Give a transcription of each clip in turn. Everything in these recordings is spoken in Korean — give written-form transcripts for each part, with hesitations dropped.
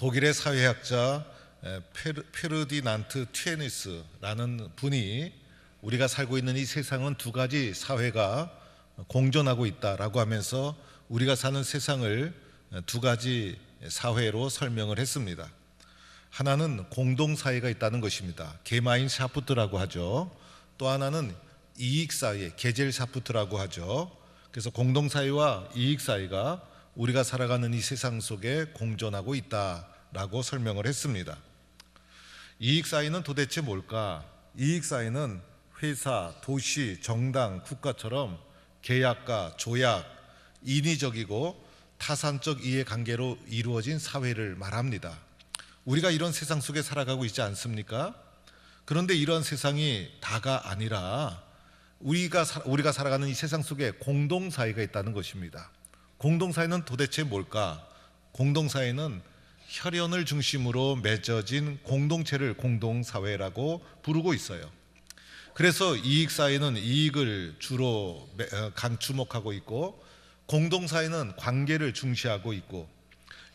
독일의 사회학자 페르디난트 튀에니스라는 분이 우리가 살고 있는 이 세상은 두 가지 사회가 공존하고 있다라고 하면서 우리가 사는 세상을 두 가지 사회로 설명을 했습니다. 하나는 공동사회가 있다는 것입니다. 게마인샤프트라고 하죠. 또 하나는 이익사회, 게젤샤프트라고 하죠. 그래서 공동사회와 이익사회가 우리가 살아가는 이 세상 속에 공존하고 있다라고 설명을 했습니다. 이익사회는 도대체 뭘까? 이익사회는 회사, 도시, 정당, 국가처럼 계약과 조약, 인위적이고 타산적 이해관계로 이루어진 사회를 말합니다. 우리가 이런 세상 속에 살아가고 있지 않습니까? 그런데 이런 세상이 다가 아니라 우리가 살아가는 이 세상 속에 공동사회가 있다는 것입니다. 공동사회는 도대체 뭘까? 공동사회는 혈연을 중심으로 맺어진 공동체를 공동사회라고 부르고 있어요. 그래서 이익사회는 이익을 주로 주목하고 있고, 공동사회는 관계를 중시하고 있고,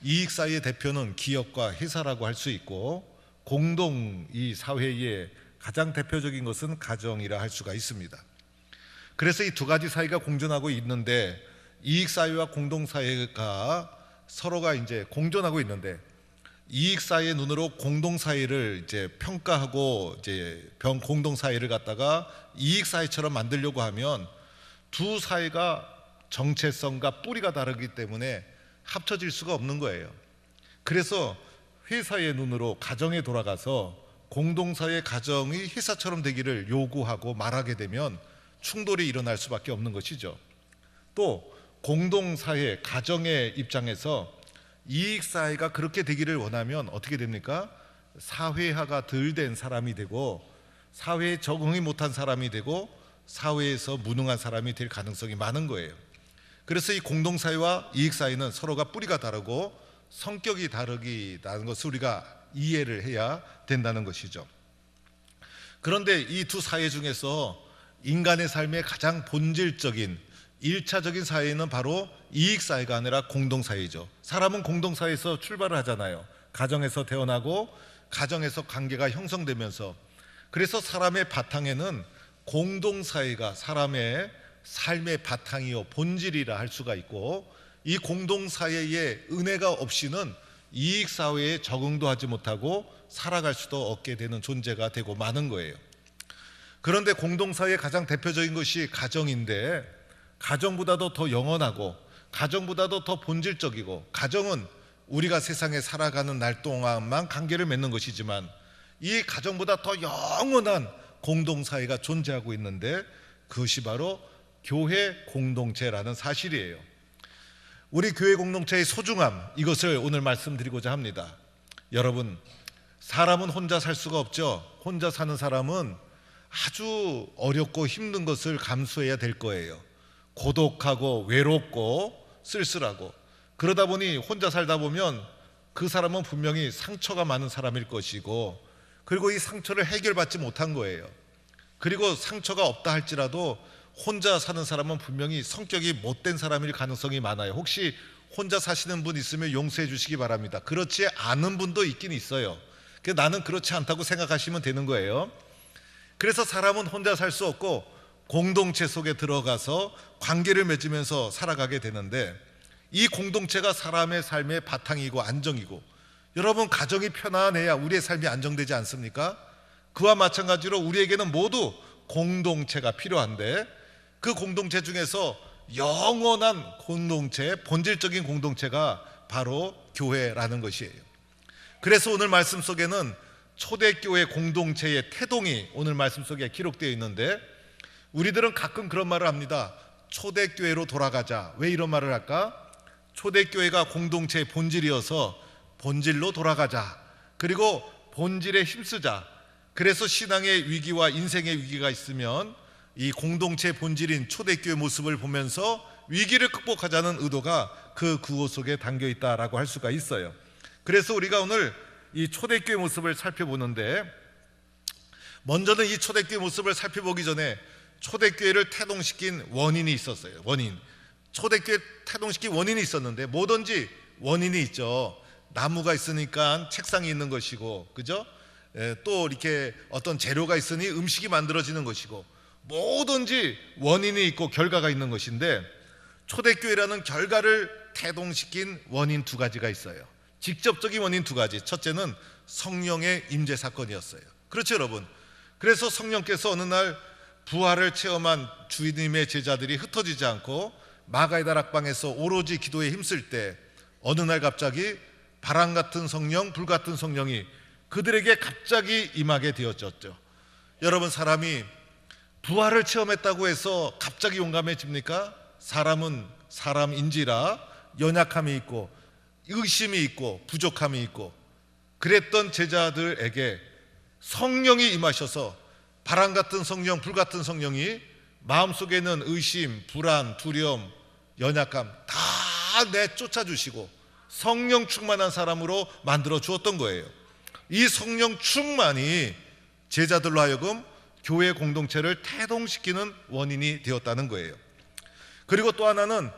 이익사회의 대표는 기업과 회사라고 할 수 있고, 공동 이 사회의 가장 대표적인 것은 가정이라 할 수가 있습니다. 그래서 이 두 가지 사회가 공존하고 있는데, 이익사회와 공동사회가 서로가 이제 공존하고 있는데, 이익사회의 눈으로 공동사회를 이제 평가하고 공동사회를 갖다가 이익사회처럼 만들려고 하면 두 사회가 정체성과 뿌리가 다르기 때문에 합쳐질 수가 없는 거예요. 그래서 회사의 눈으로 가정에 돌아가서 공동사회 가정이 회사처럼 되기를 요구하고 말하게 되면 충돌이 일어날 수밖에 없는 것이죠. 또 공동사회 가정의 입장에서 이익사회가 그렇게 되기를 원하면 어떻게 됩니까? 사회화가 덜 된 사람이 되고, 사회에 적응이 못한 사람이 되고, 사회에서 무능한 사람이 될 가능성이 많은 거예요. 그래서 이 공동사회와 이익사회는 서로가 뿌리가 다르고 성격이 다르다는 것을 우리가 이해를 해야 된다는 것이죠. 그런데 이 두 사회 중에서 인간의 삶의 가장 본질적인 1차적인 사회는 바로 이익사회가 아니라 공동사회죠. 사람은 공동사회에서 출발을 하잖아요. 가정에서 태어나고 가정에서 관계가 형성되면서, 그래서 사람의 바탕에는 공동사회가 사람의 삶의 바탕이요 본질이라 할 수가 있고, 이 공동사회의 은혜가 없이는 이익사회에 적응도 하지 못하고 살아갈 수도 없게 되는 존재가 되고 마는 거예요. 그런데 공동사회의 가장 대표적인 것이 가정인데, 가정보다도 더 영원하고 가정보다도 더 본질적이고, 가정은 우리가 세상에 살아가는 날 동안만 관계를 맺는 것이지만 이 가정보다 더 영원한 공동사회가 존재하고 있는데, 그것이 바로 교회 공동체라는 사실이에요. 우리 교회 공동체의 소중함, 이것을 오늘 말씀드리고자 합니다. 여러분, 사람은 혼자 살 수가 없죠. 혼자 사는 사람은 아주 어렵고 힘든 것을 감수해야 될 거예요. 고독하고 외롭고 쓸쓸하고, 그러다 보니 혼자 살다 보면 그 사람은 분명히 상처가 많은 사람일 것이고, 그리고 이 상처를 해결받지 못한 거예요. 그리고 상처가 없다 할지라도 혼자 사는 사람은 분명히 성격이 못된 사람일 가능성이 많아요. 혹시 혼자 사시는 분 있으면 용서해 주시기 바랍니다. 그렇지 않은 분도 있긴 있어요. 나는 그렇지 않다고 생각하시면 되는 거예요. 그래서 사람은 혼자 살 수 없고 공동체 속에 들어가서 관계를 맺으면서 살아가게 되는데, 이 공동체가 사람의 삶의 바탕이고 안정이고, 여러분, 가정이 편안해야 우리의 삶이 안정되지 않습니까? 그와 마찬가지로 우리에게는 모두 공동체가 필요한데, 그 공동체 중에서 영원한 공동체, 본질적인 공동체가 바로 교회라는 것이에요. 그래서 오늘 말씀 속에는 초대교회 공동체의 태동이 오늘 말씀 속에 기록되어 있는데, 우리들은 가끔 그런 말을 합니다. 초대교회로 돌아가자. 왜 이런 말을 할까? 초대교회가 공동체의 본질이어서 본질로 돌아가자. 그리고 본질에 힘쓰자. 그래서 신앙의 위기와 인생의 위기가 있으면 이 공동체의 본질인 초대교회 모습을 보면서 위기를 극복하자는 의도가 그 구호 속에 담겨 있다라고 할 수가 있어요. 그래서 우리가 오늘 이 초대교회 모습을 살펴보는데, 먼저는 이 초대교회 모습을 살펴보기 전에 초대교회를 태동시킨 원인이 있었어요. 초대교회 태동시킨 원인이 있었는데, 뭐든지 원인이 있죠. 나무가 있으니까 책상이 있는 것이고, 그죠? 또 이렇게 어떤 재료가 있으니 음식이 만들어지는 것이고, 뭐든지 원인이 있고 결과가 있는 것인데, 초대교회라는 결과를 태동시킨 원인 두 가지가 있어요. 직접적인 원인 두 가지. 첫째는 성령의 임재 사건이었어요. 그렇죠, 여러분? 그래서 성령께서 어느 날 부활을 체험한 주님의 제자들이 흩어지지 않고 마가의 다락방에서 오로지 기도에 힘쓸 때 어느 날 갑자기 바람 같은 성령, 불 같은 성령이 그들에게 갑자기 임하게 되어졌죠. 여러분, 사람이 부활을 체험했다고 해서 갑자기 용감해집니까? 사람은 사람인지라 연약함이 있고 의심이 있고 부족함이 있고, 그랬던 제자들에게 성령이 임하셔서 바람 같은 성령, 불 같은 성령이 마음속에는 의심, 불안, 두려움, 연약함 다 내쫓아 주시고 성령 충만한 사람으로 만들어 주었던 거예요. 이 성령 충만이 제자들로 하여금 교회 공동체를 태동시키는 원인이 되었다는 거예요. 그리고 또 하나는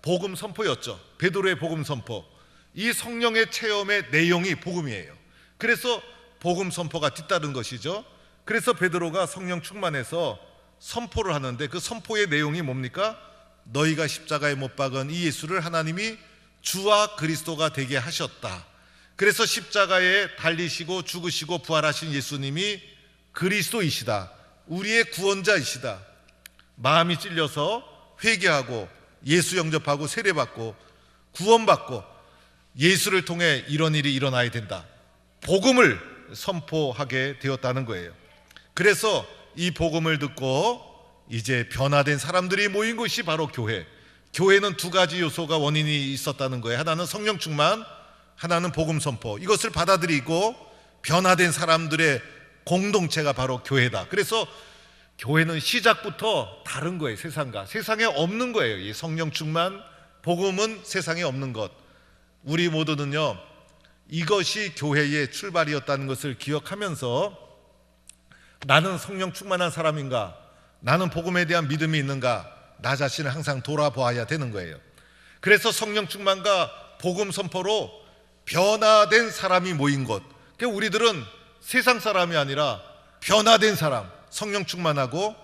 복음 선포였죠. 베드로의 복음 선포. 이 성령의 체험의 내용이 복음이에요. 그래서 복음 선포가 뒤따른 것이죠. 그래서 베드로가 성령 충만해서 선포를 하는데, 그 선포의 내용이 뭡니까? 너희가 십자가에 못 박은 이 예수를 하나님이 주와 그리스도가 되게 하셨다. 그래서 십자가에 달리시고 죽으시고 부활하신 예수님이 그리스도이시다, 우리의 구원자이시다. 마음이 찔려서 회개하고 예수 영접하고 세례받고 구원받고 예수를 통해 이런 일이 일어나야 된다, 복음을 선포하게 되었다는 거예요. 그래서 이 복음을 듣고 이제 변화된 사람들이 모인 것이 바로 교회. 교회는 두 가지 요소가 원인이 있었다는 거예요. 하나는 성령 충만, 하나는 복음 선포. 이것을 받아들이고 변화된 사람들의 공동체가 바로 교회다. 그래서 교회는 시작부터 다른 거예요. 세상과 세상에 없는 거예요. 이 성령 충만, 복음은 세상에 없는 것. 우리 모두는요, 이것이 교회의 출발이었다는 것을 기억하면서 나는 성령 충만한 사람인가, 나는 복음에 대한 믿음이 있는가, 나 자신을 항상 돌아보아야 되는 거예요. 그래서 성령 충만과 복음 선포로 변화된 사람이 모인 것. 그러니까 우리들은 세상 사람이 아니라 변화된 사람, 성령 충만하고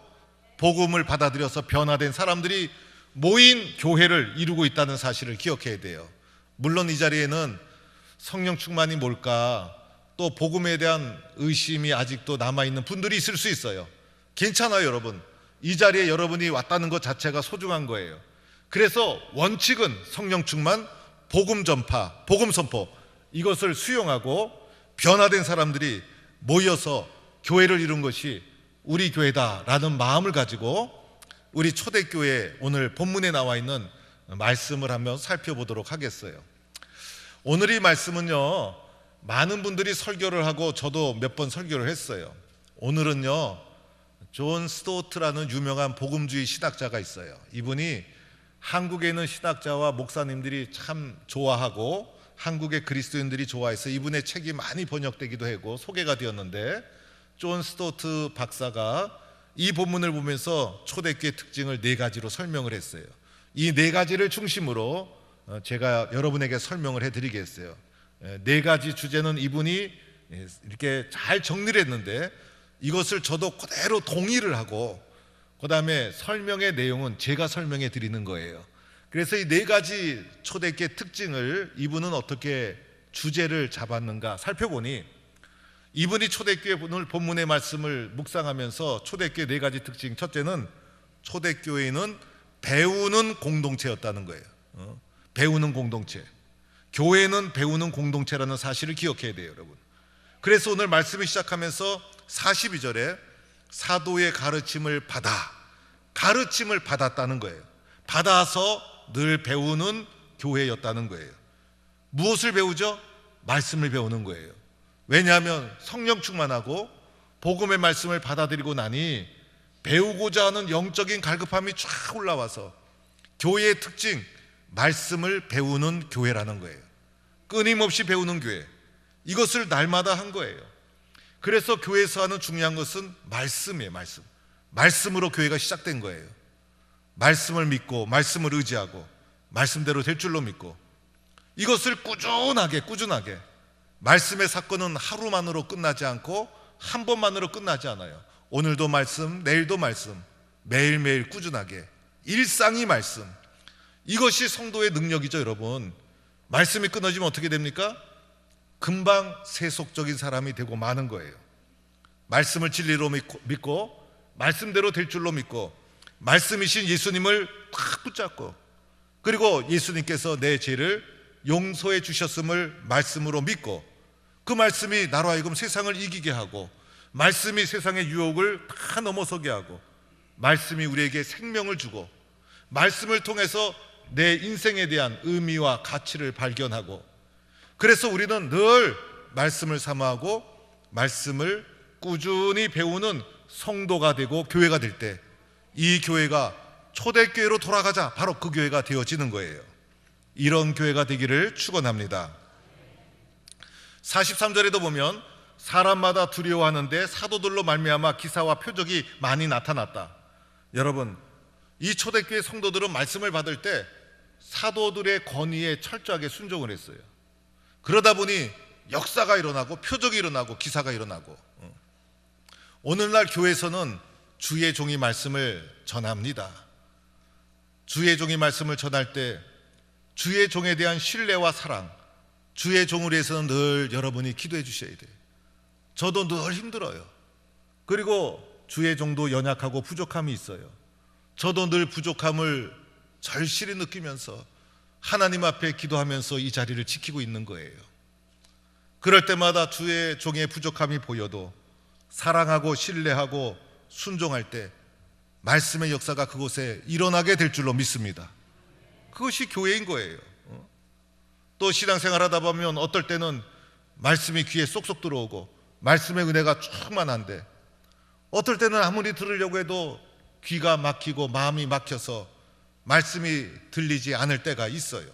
복음을 받아들여서 변화된 사람들이 모인 교회를 이루고 있다는 사실을 기억해야 돼요. 물론 이 자리에는 성령 충만이 뭘까, 또 복음에 대한 의심이 아직도 남아있는 분들이 있을 수 있어요. 괜찮아요, 여러분. 이 자리에 여러분이 왔다는 것 자체가 소중한 거예요. 그래서 원칙은 성령 충만, 복음 전파, 복음 선포, 이것을 수용하고 변화된 사람들이 모여서 교회를 이룬 것이 우리 교회다라는 마음을 가지고 우리 초대교회 오늘 본문에 나와 있는 말씀을 한번 살펴보도록 하겠어요. 오늘 이 말씀은요, 많은 분들이 설교를 하고 저도 몇 번 설교를 했어요. 오늘은요, 존 스토트라는 유명한 복음주의 신학자가 있어요. 이분이 한국에 있는 신학자와 목사님들이 참 좋아하고 한국의 그리스도인들이 좋아해서 이분의 책이 많이 번역되기도 하고 소개가 되었는데, 존 스토트 박사가 이 본문을 보면서 초대교회 특징을 네 가지로 설명을 했어요. 이 네 가지를 중심으로 제가 여러분에게 설명을 해드리겠어요. 네 가지 주제는 이분이 이렇게 잘 정리를 했는데 이것을 저도 그대로 동의를 하고 그 다음에 설명의 내용은 제가 설명해 드리는 거예요. 그래서 이 네 가지 초대교회 특징을 이분은 어떻게 주제를 잡았는가 살펴보니, 이분이 초대교회 오늘 본문의 말씀을 묵상하면서 초대교회 네 가지 특징, 첫째는 초대교회는 배우는 공동체였다는 거예요. 배우는 공동체. 교회는 배우는 공동체라는 사실을 기억해야 돼요, 여러분. 그래서 오늘 말씀을 시작하면서 42절에 사도의 가르침을 받았다는 거예요. 받아서 늘 배우는 교회였다는 거예요. 무엇을 배우죠? 말씀을 배우는 거예요. 왜냐하면 성령 충만하고 복음의 말씀을 받아들이고 나니 배우고자 하는 영적인 갈급함이 쫙 올라와서 교회의 특징, 말씀을 배우는 교회라는 거예요. 끊임없이 배우는 교회, 이것을 날마다 한 거예요. 그래서 교회에서 하는 중요한 것은 말씀이에요. 말씀으로 교회가 시작된 거예요. 말씀을 믿고 말씀을 의지하고 말씀대로 될 줄로 믿고, 이것을 꾸준하게 말씀의 사건은 하루만으로 끝나지 않고 한 번만으로 끝나지 않아요. 오늘도 말씀, 내일도 말씀, 매일매일 꾸준하게 일상이 말씀. 이것이 성도의 능력이죠, 여러분. 말씀이 끊어지면 어떻게 됩니까? 금방 세속적인 사람이 되고 마는 거예요. 말씀을 진리로 믿고 말씀대로 될 줄로 믿고 말씀이신 예수님을 탁 붙잡고, 그리고 예수님께서 내 죄를 용서해 주셨음을 말씀으로 믿고, 그 말씀이 나로 하여금 세상을 이기게 하고, 말씀이 세상의 유혹을 다 넘어서게 하고, 말씀이 우리에게 생명을 주고, 말씀을 통해서 내 인생에 대한 의미와 가치를 발견하고, 그래서 우리는 늘 말씀을 사모하고 말씀을 꾸준히 배우는 성도가 되고 교회가 될 때, 이 교회가 초대교회로 돌아가자, 바로 그 교회가 되어지는 거예요. 이런 교회가 되기를 축원합니다. 43절에도 보면 사람마다 두려워하는데 사도들로 말미암아 기사와 표적이 많이 나타났다. 여러분, 이 초대교회 성도들은 말씀을 받을 때 사도들의 권위에 철저하게 순종을 했어요. 그러다 보니 역사가 일어나고 표적이 일어나고 기사가 일어나고, 오늘날 교회에서는 주의 종이 말씀을 전합니다. 주의 종이 말씀을 전할 때 주의 종에 대한 신뢰와 사랑, 주의 종을 위해서는 늘 여러분이 기도해 주셔야 돼요. 저도 늘 힘들어요. 그리고 주의 종도 연약하고 부족함이 있어요. 저도 늘 부족함을 절실히 느끼면서 하나님 앞에 기도하면서 이 자리를 지키고 있는 거예요. 그럴 때마다 주의 종의 부족함이 보여도 사랑하고 신뢰하고 순종할 때 말씀의 역사가 그곳에 일어나게 될 줄로 믿습니다. 그것이 교회인 거예요. 또 신앙생활 하다 보면 어떨 때는 말씀이 귀에 쏙쏙 들어오고 말씀의 은혜가 충만한데, 어떨 때는 아무리 들으려고 해도 귀가 막히고 마음이 막혀서 말씀이 들리지 않을 때가 있어요.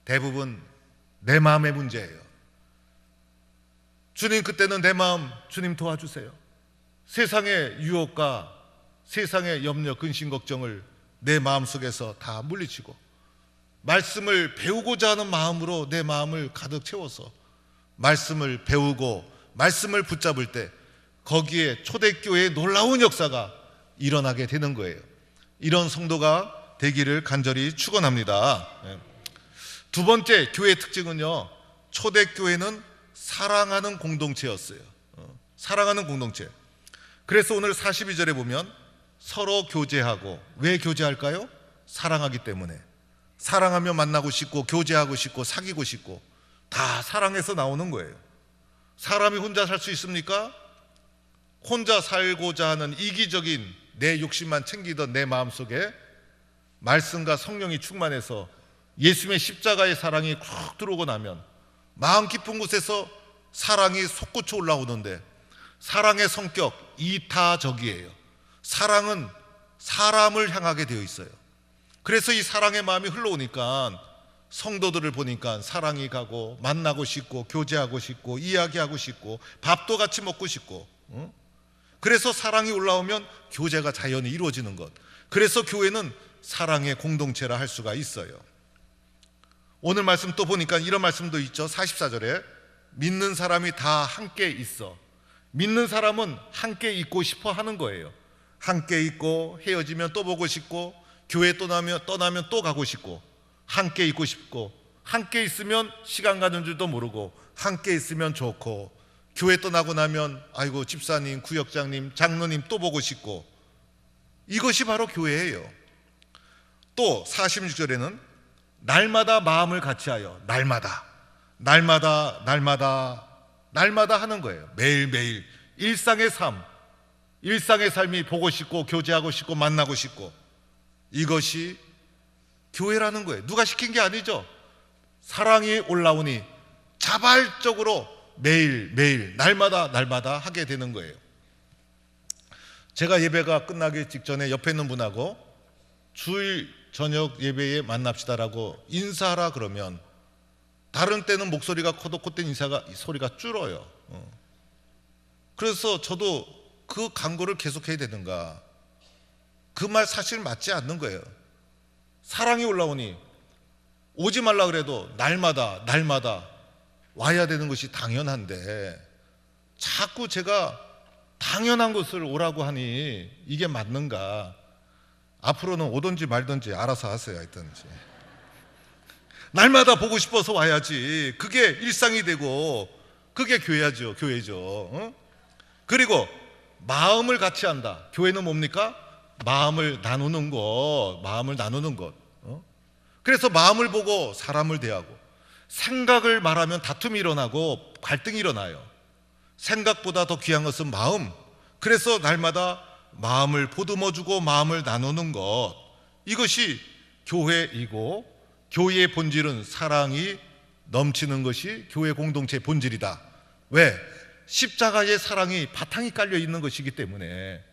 대부분 내 마음의 문제예요. 주님, 그때는 내 마음 주님 도와주세요. 세상의 유혹과 세상의 염려, 근심, 걱정을 내 마음속에서 다 물리치고 말씀을 배우고자 하는 마음으로 내 마음을 가득 채워서 말씀을 배우고 말씀을 붙잡을 때 거기에 초대교회의 놀라운 역사가 일어나게 되는 거예요. 이런 성도가 되기를 간절히 축원합니다. 두 번째 교회의 특징은요, 초대교회는 사랑하는 공동체였어요. 사랑하는 공동체. 그래서 오늘 42절에 보면 서로 교제하고, 왜 교제할까요? 사랑하기 때문에. 사랑하며 만나고 싶고 교제하고 싶고 사귀고 싶고, 다 사랑해서 나오는 거예요. 사람이 혼자 살 수 있습니까? 혼자 살고자 하는 이기적인 내 욕심만 챙기던 내 마음속에 말씀과 성령이 충만해서 예수님의 십자가의 사랑이 쿡 들어오고 나면 마음 깊은 곳에서 사랑이 솟구쳐 올라오는데, 사랑의 성격 이타적이에요. 사랑은 사람을 향하게 되어 있어요. 그래서 이 사랑의 마음이 흘러오니까 성도들을 보니까 사랑이 가고 만나고 싶고 교제하고 싶고 이야기하고 싶고 밥도 같이 먹고 싶고, 그래서 사랑이 올라오면 교제가 자연히 이루어지는 것. 그래서 교회는 사랑의 공동체라 할 수가 있어요. 오늘 말씀 또 보니까 이런 말씀도 있죠. 44절에 믿는 사람이 다 함께 있어. 믿는 사람은 함께 있고 싶어 하는 거예요. 함께 있고 헤어지면 또 보고 싶고 교회 떠나면 또 가고 싶고, 함께 있고 싶고, 함께 있으면 시간 가는 줄도 모르고, 함께 있으면 좋고, 교회 떠나고 나면 아이고 집사님, 구역장님, 장로님 또 보고 싶고, 이것이 바로 교회예요. 또 46절에는 날마다 마음을 같이하여, 날마다 하는 거예요. 매일매일 일상의 삶이 보고 싶고 교제하고 싶고 만나고 싶고, 이것이 교회라는 거예요. 누가 시킨 게 아니죠. 사랑이 올라오니 자발적으로 매일 날마다 하게 되는 거예요. 제가 예배가 끝나기 직전에 옆에 있는 분하고 주일 저녁 예배에 만납시다라고 인사하라 그러면 다른 때는 목소리가 커도 그때는 소리가 줄어요. 그래서 저도 그 광고를 계속해야 되는가, 그 말 사실 맞지 않는 거예요. 사랑이 올라오니 오지 말라 그래도 날마다 와야 되는 것이 당연한데 자꾸 제가 당연한 것을 오라고 하니 이게 맞는가? 앞으로는 오든지 말든지 알아서 하세요. 하여튼지 날마다 보고 싶어서 와야지. 그게 일상이 되고 그게 교회죠. 그리고 마음을 같이 한다. 교회는 뭡니까? 마음을 나누는 것. 그래서 마음을 보고 사람을 대하고, 생각을 말하면 다툼이 일어나고 갈등이 일어나요. 생각보다 더 귀한 것은 마음. 그래서 날마다 마음을 보듬어주고 마음을 나누는 것, 이것이 교회이고, 교회의 본질은 사랑이 넘치는 것이 교회 공동체의 본질이다. 왜? 십자가의 사랑이 바탕이 깔려 있는 것이기 때문에.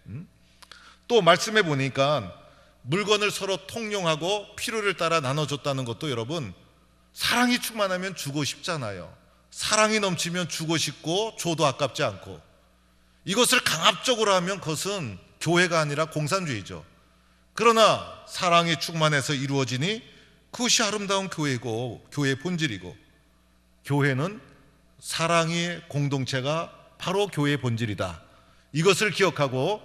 또 말씀해 보니까 물건을 서로 통용하고 필요를 따라 나눠줬다는 것도 여러분, 사랑이 충만하면 주고 싶잖아요. 사랑이 넘치면 주고 싶고 줘도 아깝지 않고. 이것을 강압적으로 하면 그것은 교회가 아니라 공산주의죠. 그러나 사랑이 충만해서 이루어지니 그것이 아름다운 교회고 교회의 본질이고, 교회는 사랑의 공동체가 바로 교회의 본질이다. 이것을 기억하고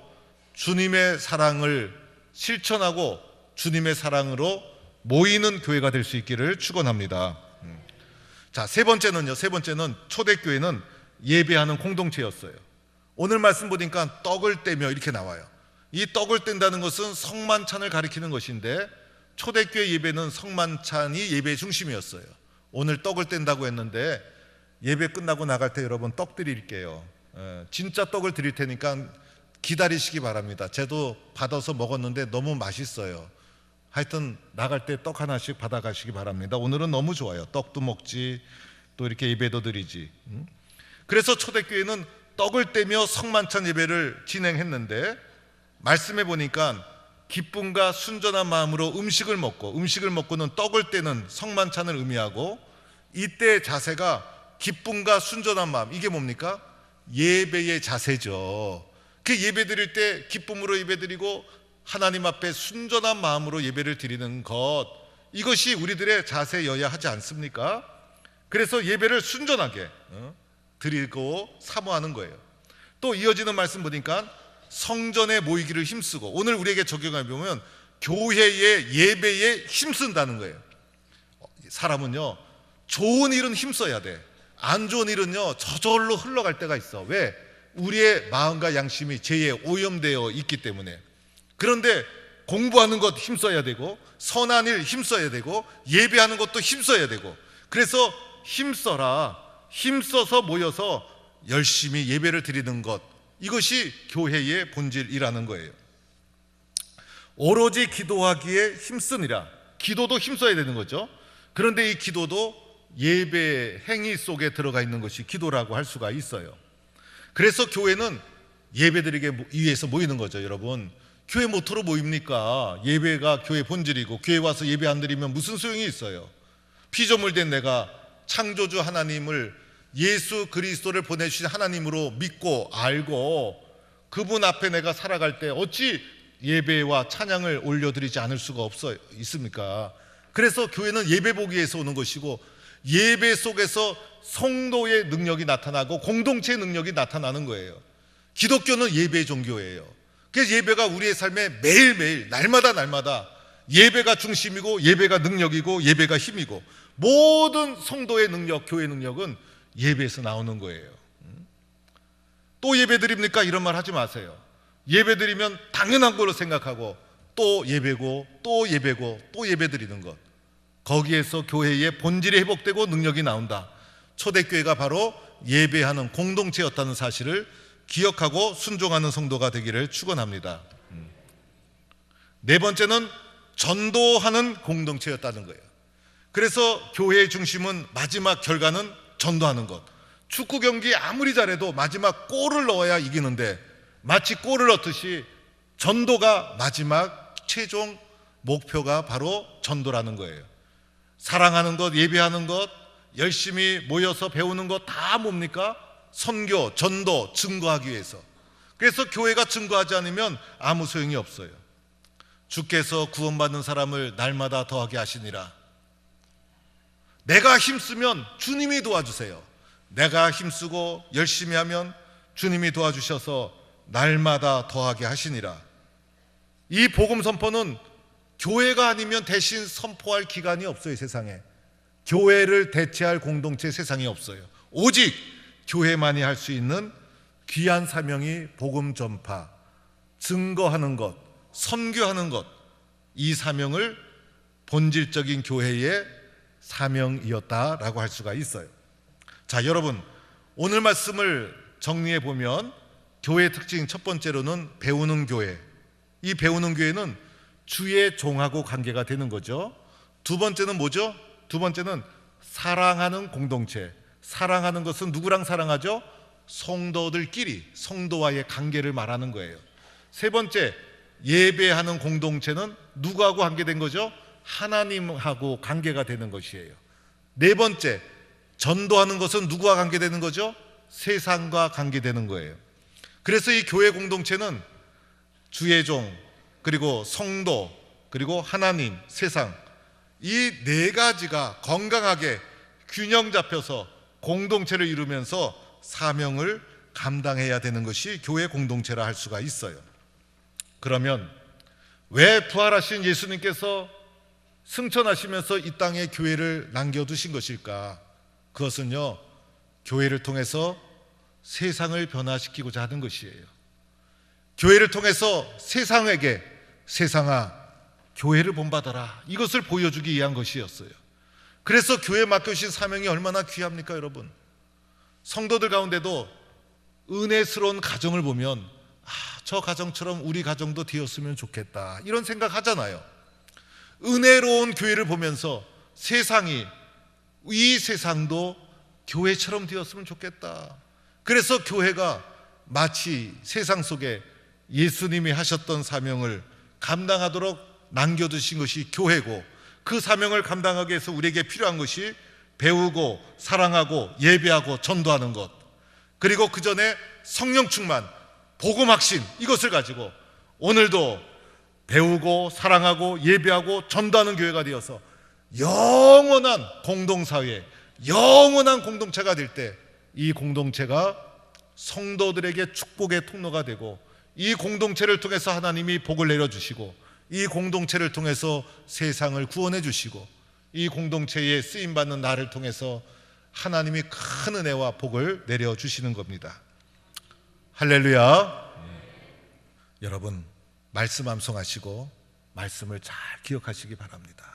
주님의 사랑을 실천하고 주님의 사랑으로 모이는 교회가 될 수 있기를 축원합니다. 자, 세 번째는 초대교회는 예배하는 공동체였어요. 오늘 말씀 보니까 떡을 떼며 이렇게 나와요. 이 떡을 뗀다는 것은 성만찬을 가리키는 것인데, 초대교회 예배는 성만찬이 예배의 중심이었어요. 오늘 떡을 뗀다고 했는데 예배 끝나고 나갈 때 여러분 떡 드릴게요. 진짜 떡을 드릴 테니까 기다리시기 바랍니다. 저도 받아서 먹었는데 너무 맛있어요. 하여튼 나갈 때 떡 하나씩 받아가시기 바랍니다. 오늘은 너무 좋아요. 떡도 먹지, 또 이렇게 예배도 드리지. 그래서 초대교회는 떡을 떼며 성만찬 예배를 진행했는데, 말씀해 보니까 기쁨과 순전한 마음으로 음식을 먹고는 떡을 떼는 성만찬을 의미하고, 이때 자세가 기쁨과 순전한 마음, 이게 뭡니까? 예배의 자세죠. 그 예배 드릴 때 기쁨으로 예배 드리고 하나님 앞에 순전한 마음으로 예배를 드리는 것, 이것이 우리들의 자세여야 하지 않습니까? 그래서 예배를 순전하게 드리고 사모하는 거예요. 또 이어지는 말씀 보니까 성전에 모이기를 힘쓰고, 오늘 우리에게 적용해 보면 교회의 예배에 힘쓴다는 거예요. 사람은요, 좋은 일은 힘써야 돼. 안 좋은 일은요, 저절로 흘러갈 때가 있어. 왜? 우리의 마음과 양심이 죄에 오염되어 있기 때문에. 그런데 공부하는 것 힘써야 되고, 선한 일 힘써야 되고, 예배하는 것도 힘써야 되고, 그래서 힘써서 모여서 열심히 예배를 드리는 것, 이것이 교회의 본질이라는 거예요. 오로지 기도하기에 힘쓰니라. 기도도 힘써야 되는 거죠. 그런데 이 기도도 예배 행위 속에 들어가 있는 것이 기도라고 할 수가 있어요. 그래서 교회는 예배드리기 위해서 모이는 거죠. 여러분, 교회 모토로 모입니까? 예배가 교회 본질이고, 교회 와서 예배 안 드리면 무슨 소용이 있어요? 피조물된 내가 창조주 하나님을, 예수 그리스도를 보내주신 하나님으로 믿고 알고 그분 앞에 내가 살아갈 때 어찌 예배와 찬양을 올려드리지 않을 수가 있습니까? 그래서 교회는 예배 보기 위해서 오는 것이고, 예배 속에서 성도의 능력이 나타나고 공동체의 능력이 나타나는 거예요. 기독교는 예배의 종교예요. 그래서 예배가 우리의 삶에 매일매일 날마다 예배가 중심이고, 예배가 능력이고, 예배가 힘이고, 모든 성도의 능력, 교회의 능력은 예배에서 나오는 거예요. 또 예배 드립니까? 이런 말 하지 마세요. 예배 드리면 당연한 걸로 생각하고 또 예배고 또 예배고 또 예배 드리는 것, 거기에서 교회의 본질이 회복되고 능력이 나온다. 초대교회가 바로 예배하는 공동체였다는 사실을 기억하고 순종하는 성도가 되기를 축원합니다. 네 번째는 전도하는 공동체였다는 거예요. 그래서 교회의 중심은, 마지막 결과는 전도하는 것. 축구 경기 아무리 잘해도 마지막 골을 넣어야 이기는데, 마치 골을 넣듯이 전도가 마지막 최종 목표가 바로 전도라는 거예요. 사랑하는 것, 예배하는 것, 열심히 모여서 배우는 것 다 뭡니까? 선교, 전도, 증거하기 위해서. 그래서 교회가 증거하지 않으면 아무 소용이 없어요. 주께서 구원받는 사람을 날마다 더하게 하시니라. 내가 힘쓰면 주님이 도와주세요. 내가 힘쓰고 열심히 하면 주님이 도와주셔서 날마다 더하게 하시니라. 이 복음 선포는 교회가 아니면 대신 선포할 기관이 없어요. 세상에 교회를 대체할 공동체 세상에 없어요. 오직 교회만이 할 수 있는 귀한 사명이 복음 전파, 증거하는 것, 선교하는 것, 이 사명을 본질적인 교회의 사명이었다라고 할 수가 있어요. 자, 여러분, 오늘 말씀을 정리해 보면 교회의 특징 첫 번째로는 배우는 교회. 이 배우는 교회는 주의 종하고 관계가 되는 거죠. 두 번째는 뭐죠? 두 번째는 사랑하는 공동체. 사랑하는 것은 누구랑 사랑하죠? 성도들끼리, 성도와의 관계를 말하는 거예요. 세 번째, 예배하는 공동체는 누구하고 관계된 거죠? 하나님하고 관계가 되는 것이에요. 네 번째, 전도하는 것은 누구와 관계되는 거죠? 세상과 관계되는 거예요. 그래서 이 교회 공동체는 주의 종, 그리고 성도, 그리고 하나님, 세상, 이 네 가지가 건강하게 균형 잡혀서 공동체를 이루면서 사명을 감당해야 되는 것이 교회 공동체라 할 수가 있어요. 그러면 왜 부활하신 예수님께서 승천하시면서 이 땅에 교회를 남겨두신 것일까? 그것은요, 교회를 통해서 세상을 변화시키고자 하는 것이에요. 교회를 통해서 세상에게 세상아 교회를 본받아라, 이것을 보여주기 위한 것이었어요. 그래서 교회에 맡겨주신 사명이 얼마나 귀합니까 여러분? 성도들 가운데도 은혜스러운 가정을 보면 저 가정처럼 우리 가정도 되었으면 좋겠다, 이런 생각 하잖아요. 은혜로운 교회를 보면서 세상이, 이 세상도 교회처럼 되었으면 좋겠다. 그래서 교회가 마치 세상 속에 예수님이 하셨던 사명을 감당하도록 남겨두신 것이 교회고, 그 사명을 감당하기 위해서 우리에게 필요한 것이 배우고 사랑하고 예배하고 전도하는 것, 그리고 그 전에 성령 충만, 복음 확신, 이것을 가지고 오늘도 배우고 사랑하고 예배하고 전도하는 교회가 되어서 영원한 공동사회, 영원한 공동체가 될 때 이 공동체가 성도들에게 축복의 통로가 되고, 이 공동체를 통해서 하나님이 복을 내려주시고, 이 공동체를 통해서 세상을 구원해 주시고, 이 공동체에 쓰임받는 나를 통해서 하나님이 큰 은혜와 복을 내려주시는 겁니다. 할렐루야. 여러분, 말씀 암송하시고 말씀을 잘 기억하시기 바랍니다.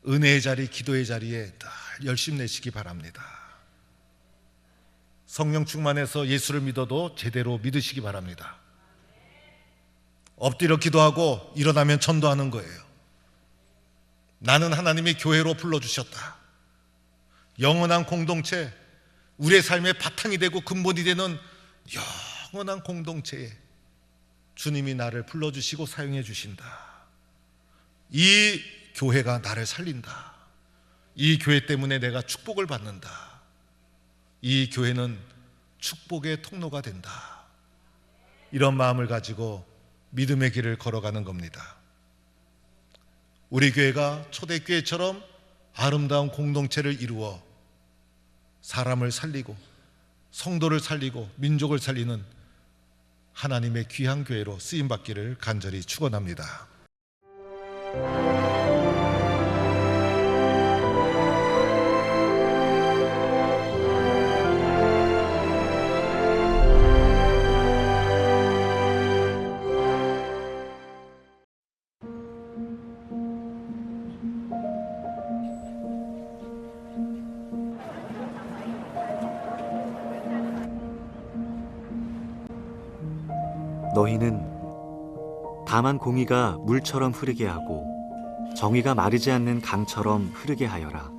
은혜의 자리, 기도의 자리에 늘 열심 내시기 바랍니다. 성령 충만해서 예수를 믿어도 제대로 믿으시기 바랍니다. 엎드려 기도하고 일어나면 전도하는 거예요. 나는 하나님이 교회로 불러주셨다. 영원한 공동체, 우리의 삶의 바탕이 되고 근본이 되는 영원한 공동체에 주님이 나를 불러주시고 사용해 주신다. 이 교회가 나를 살린다. 이 교회 때문에 내가 축복을 받는다. 이 교회는 축복의 통로가 된다. 이런 마음을 가지고 믿음의 길을 걸어가는 겁니다. 우리 교회가 초대교회처럼 아름다운 공동체를 이루어 사람을 살리고 성도를 살리고 민족을 살리는 하나님의 귀한 교회로 쓰임받기를 간절히 축원합니다. 너희는 다만 공의가 물처럼 흐르게 하고 정의가 마르지 않는 강처럼 흐르게 하여라.